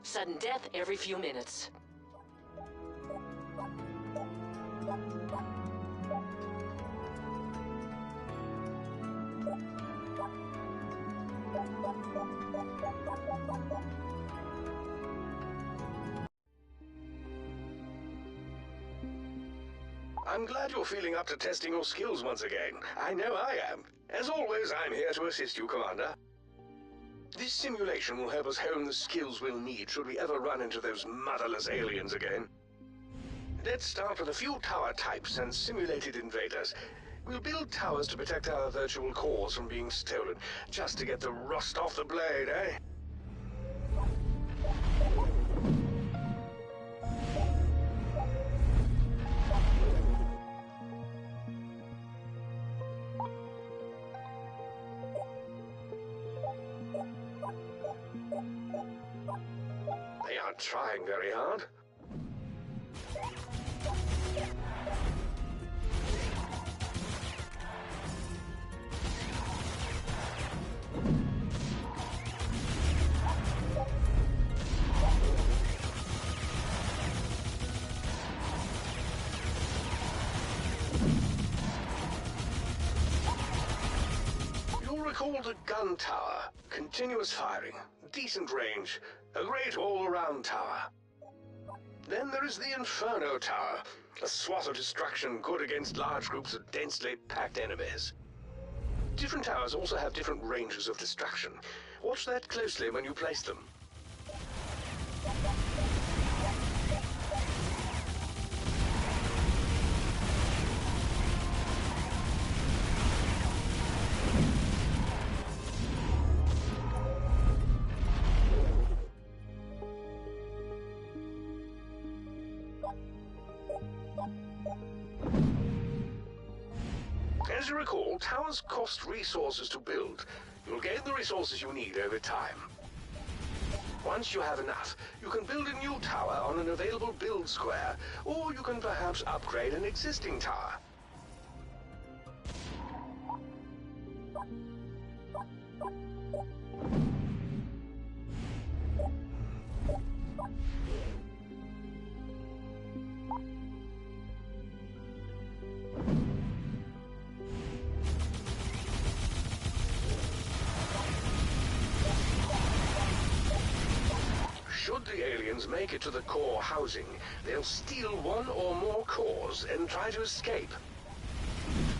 Sudden death every few minutes. I'm glad you're feeling up to testing your skills once again. I know I am. As always, I'm here to assist you, Commander. This simulation will help us hone the skills we'll need should we ever run into those motherless aliens again. Let's start with a few tower types and simulated invaders. We'll build towers to protect our virtual cores from being stolen, just to get the rust off the blade, eh? They aren't trying very hard. You'll recall the gun tower. Continuous firing, decent range, a great all-around tower. Then there is the Inferno Tower, a swath of destruction good against large groups of densely packed enemies. Different towers also have different ranges of destruction. Watch that closely when you place them. As you recall, towers cost resources to build. You'll gain the resources you need over time. Once you have enough, you can build a new tower on an available build square, or you can perhaps upgrade an existing tower. Should the aliens make it to the core housing, they'll steal one or more cores and try to escape.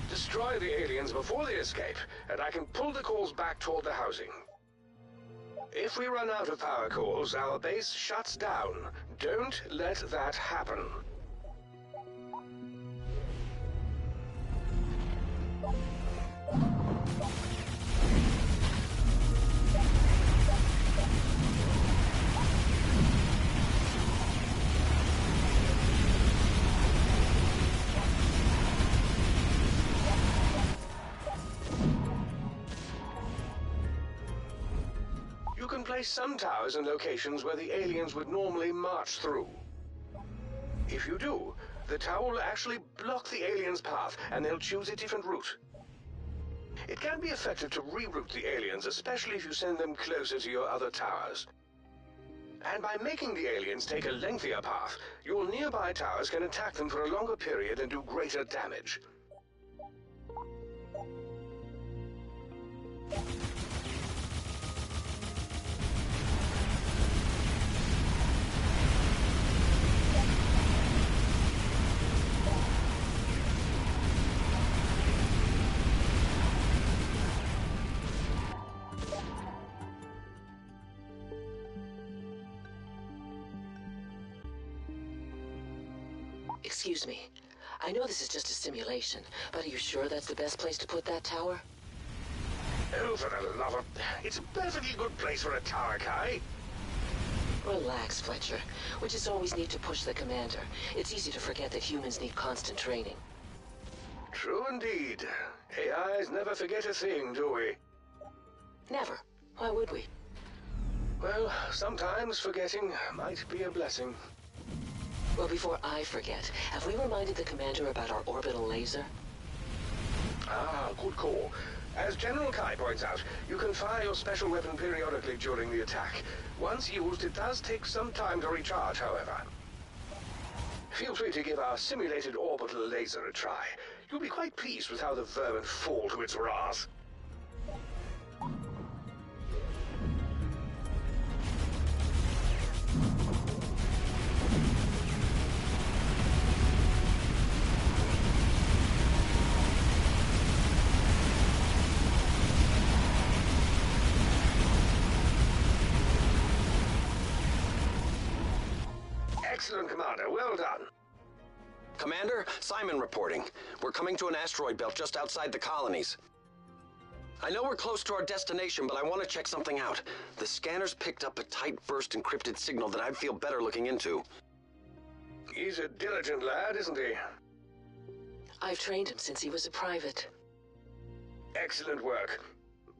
Destroy the aliens before they escape, and I can pull the cores back toward the housing. If we run out of power cores, our base shuts down. Don't let that happen. You can place some towers in locations where the aliens would normally march through. If you do, the tower will actually block the aliens' path, and they'll choose a different route. It can be effective to reroute the aliens, especially if you send them closer to your other towers. And by making the aliens take a lengthier path, your nearby towers can attack them for a longer period and do greater damage. Excuse me. I know this is just a simulation, but are you sure that's the best place to put that tower? Oh, for the love of... It's a perfectly good place for a tower, Kai. Relax, Fletcher. We just always need to push the commander. It's easy to forget that humans need constant training. True indeed. AIs never forget a thing, do we? Never. Why would we? Well, sometimes forgetting might be a blessing. Well, before I forget, have we reminded the commander about our orbital laser? Ah, good call. As General Kai points out, you can fire your special weapon periodically during the attack. Once used, it does take some time to recharge, however. Feel free to give our simulated orbital laser a try. You'll be quite pleased with how the vermin fall to its wrath. Excellent, Commander. Well done. Commander, Simon reporting. We're coming to an asteroid belt just outside the colonies. I know we're close to our destination, but I want to check something out. The scanners picked up a tight burst encrypted signal that I'd feel better looking into. He's a diligent lad, isn't he? I've trained him since he was a private. Excellent work.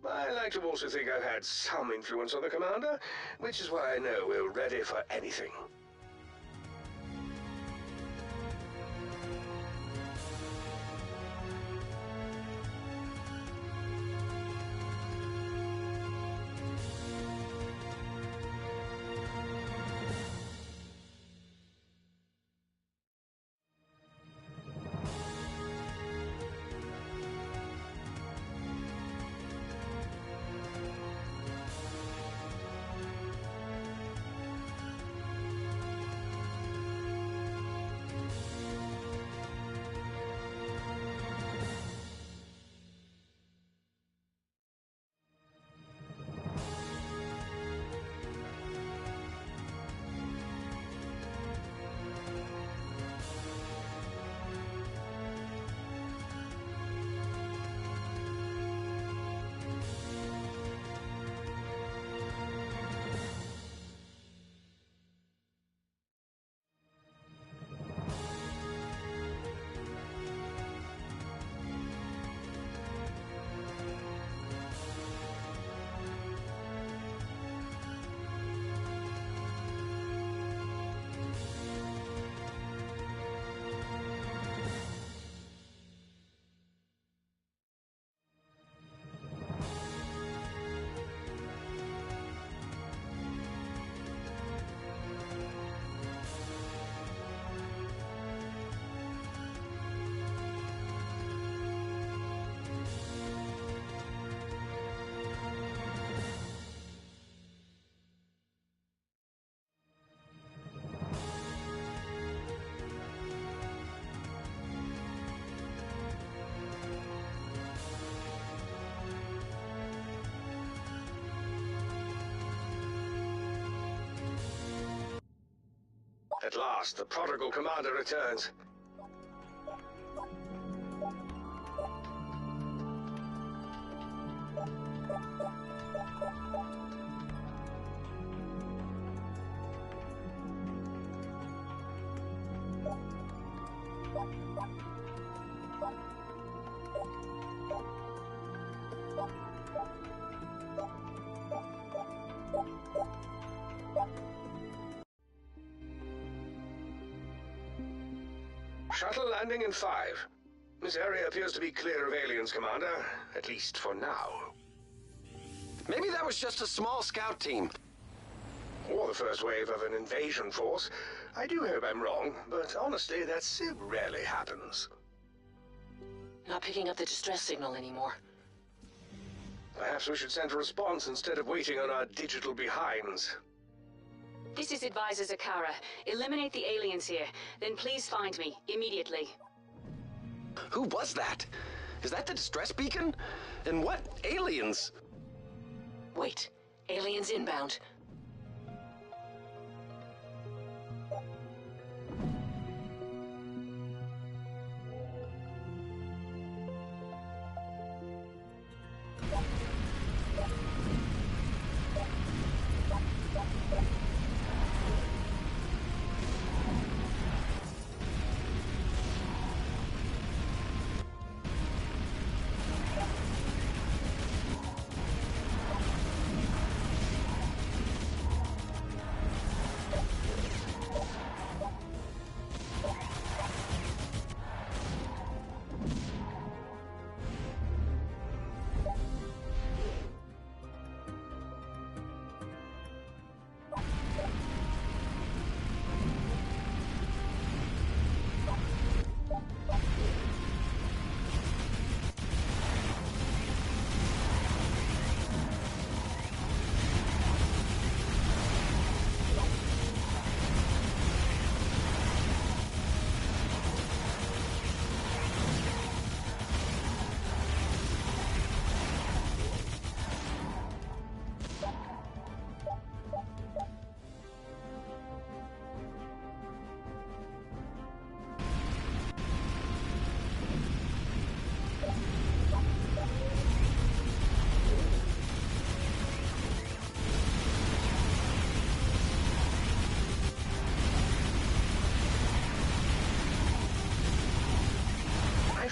I like to also think I've had some influence on the Commander, which is why I know we're ready for anything. At last, the prodigal Commander returns. Shuttle landing in 5. This area appears to be clear of aliens, Commander. At least for now. Maybe that was just a small scout team. Or the first wave of an invasion force. I do hope I'm wrong, but honestly, that rarely happens. Not picking up the distress signal anymore. Perhaps we should send a response instead of waiting on our digital behinds. This is Advisor Zakara. Eliminate the aliens here. Then please find me, immediately. Who was that? Is that the distress beacon? And what aliens? Wait. Aliens inbound.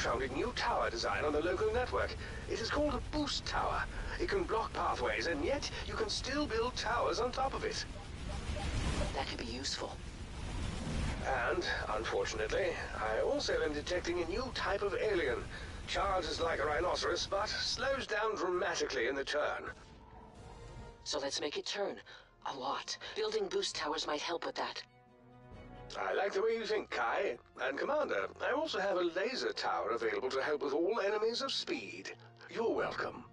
found a new tower design on the local network. It is called a boost tower. It can block pathways, and yet you can still build towers on top of it. That could be useful. And, unfortunately, I also am detecting a new type of alien. Charges like a rhinoceros, but slows down dramatically in the turn. So let's make it turn. A lot. Building boost towers might help with that. I like the way you think, Kai. And Commander, I also have a laser tower available to help with all enemies of speed. You're welcome.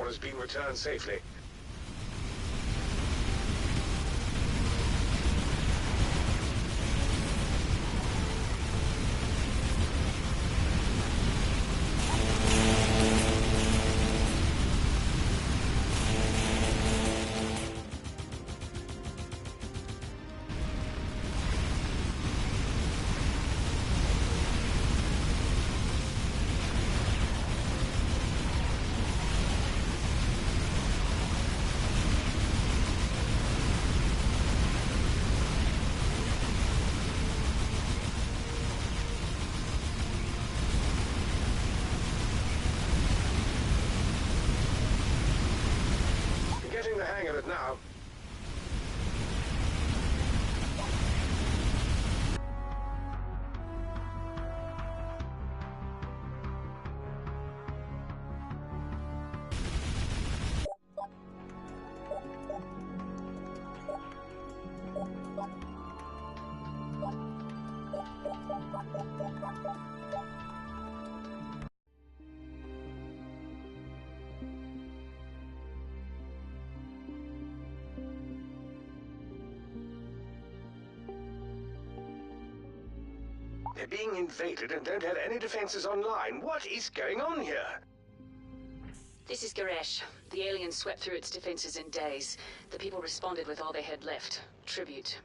Has been returned safely. Getting the hang of it now. They're being invaded and don't have any defenses online. What is going on here? This is Garesh. The aliens swept through its defenses in days. The people responded with all they had left. Tribute.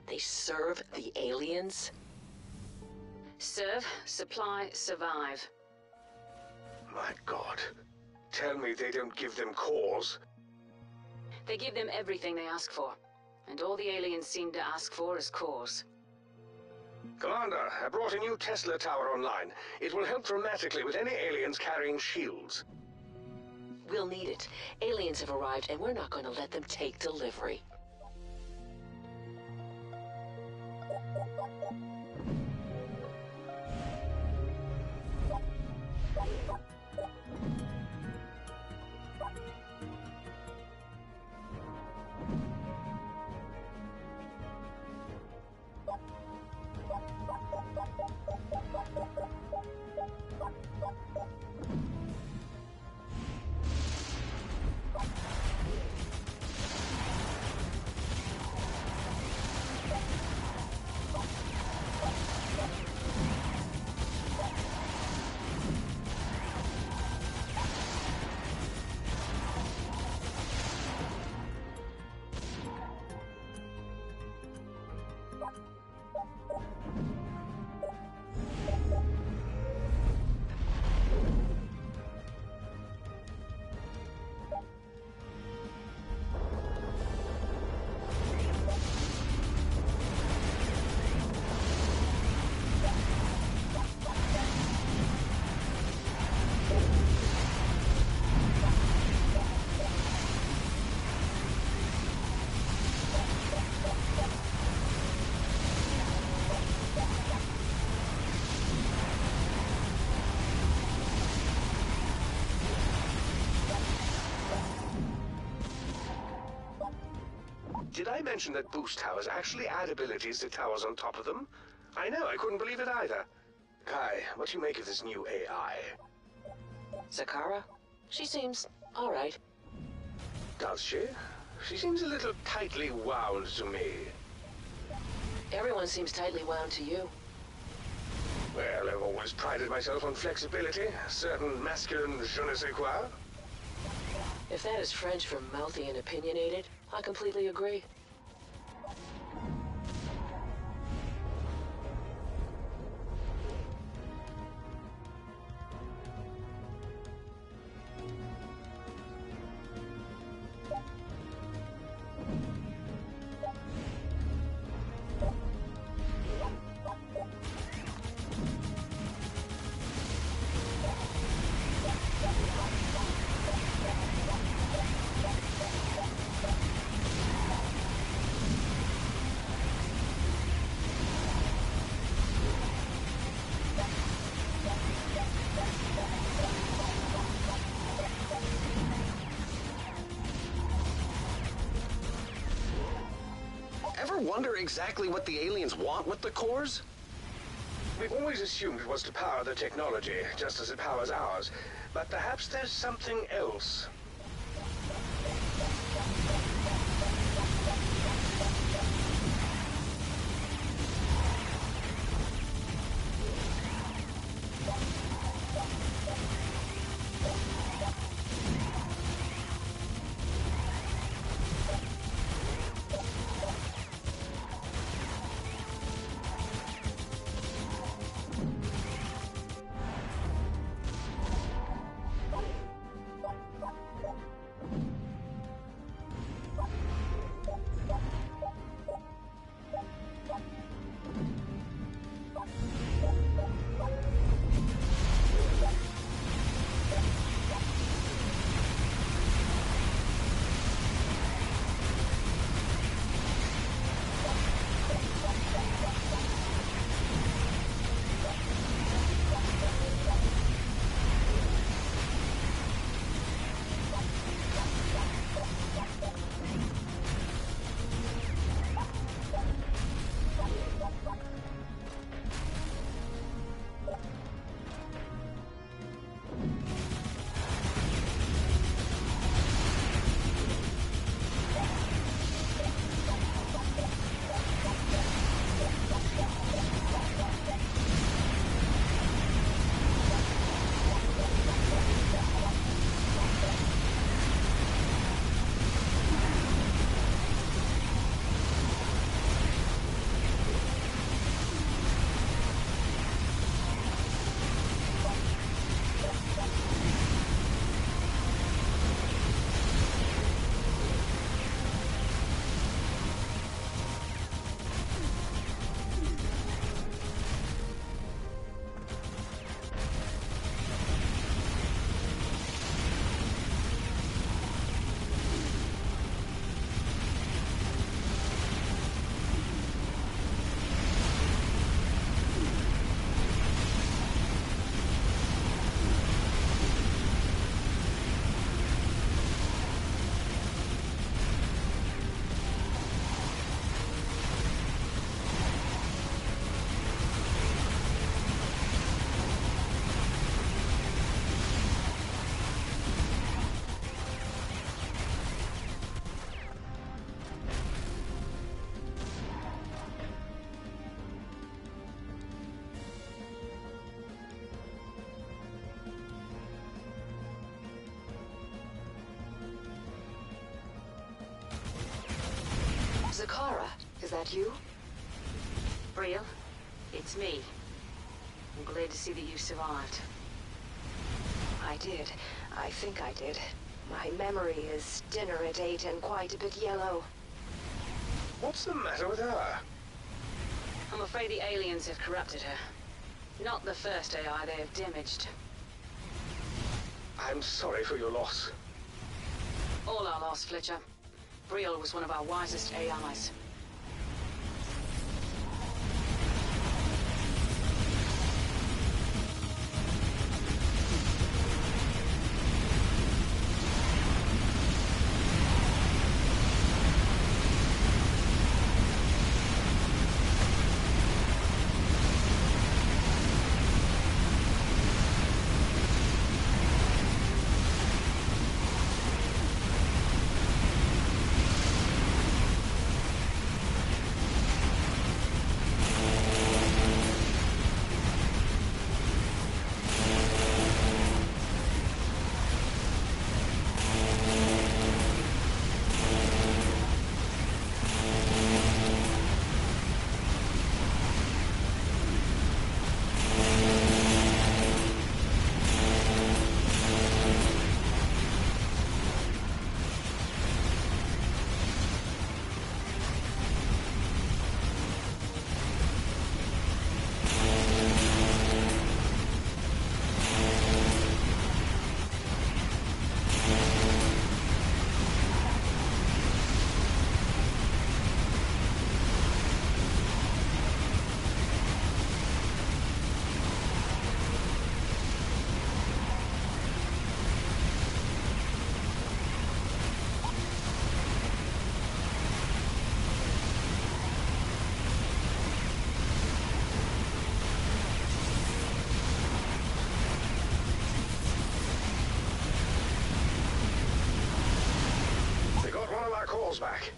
They serve the aliens? Serve, supply, survive. My God. Tell me they don't give them cause. They give them everything they ask for. And all the aliens seem to ask for is cause. Commander, I brought a new Tesla tower online. It will help dramatically with any aliens carrying shields. We'll need it. Aliens have arrived, and we're not going to let them take delivery. Did I mention that boost towers actually add abilities to towers on top of them? I know, I couldn't believe it either. Kai, what do you make of this new AI? Zakara? She seems all right. Does she? She seems a little tightly wound to me. Everyone seems tightly wound to you. Well, I've always prided myself on flexibility, a certain masculine je ne sais quoi. If that is French for mouthy and opinionated, I completely agree. Ever wonder exactly what the aliens want with the cores? We've always assumed it was to power the technology, just as it powers ours. But perhaps there's something else. Is that you? Brielle, it's me. I'm glad to see that you survived. I did. I think I did. My memory is dinner at 8 and quite a bit yellow. What's the matter with her? I'm afraid the aliens have corrupted her. Not the first AI they have damaged. I'm sorry for your loss. All our loss, Fletcher. Brielle was one of our wisest AIs. Calls back.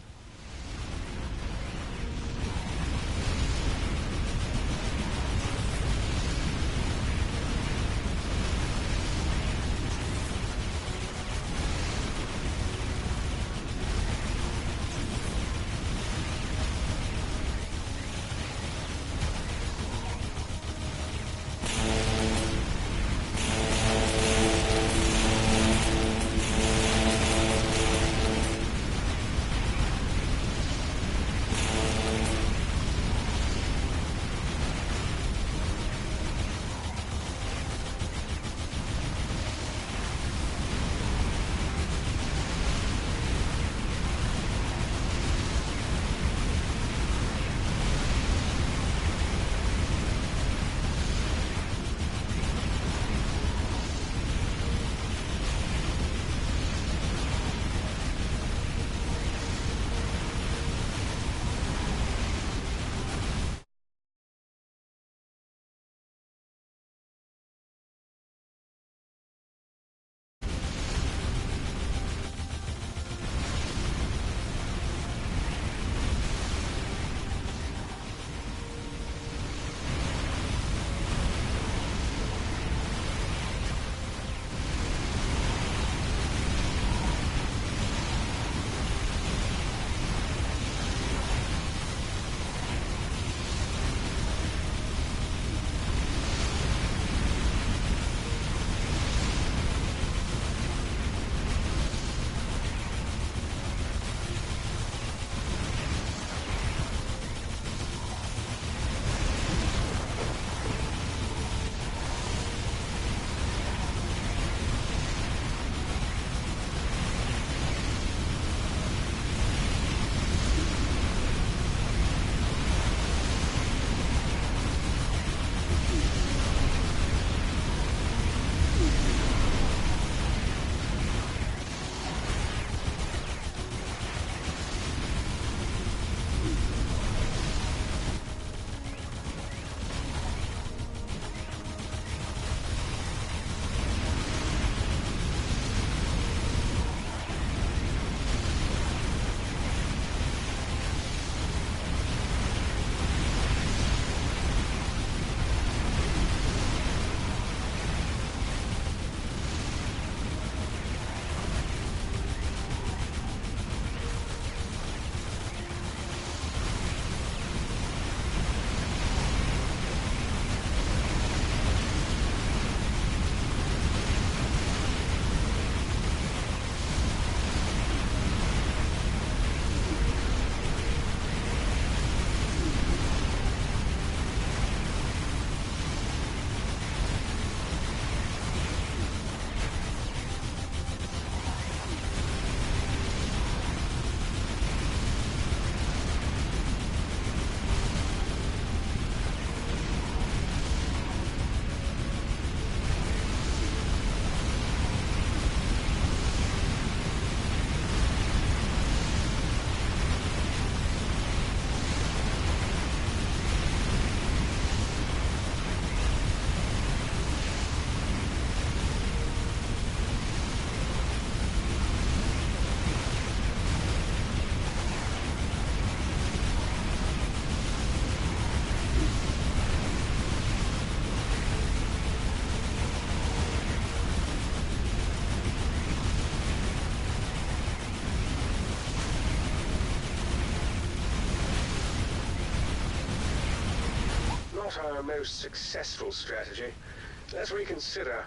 not our most successful strategy. Let's reconsider.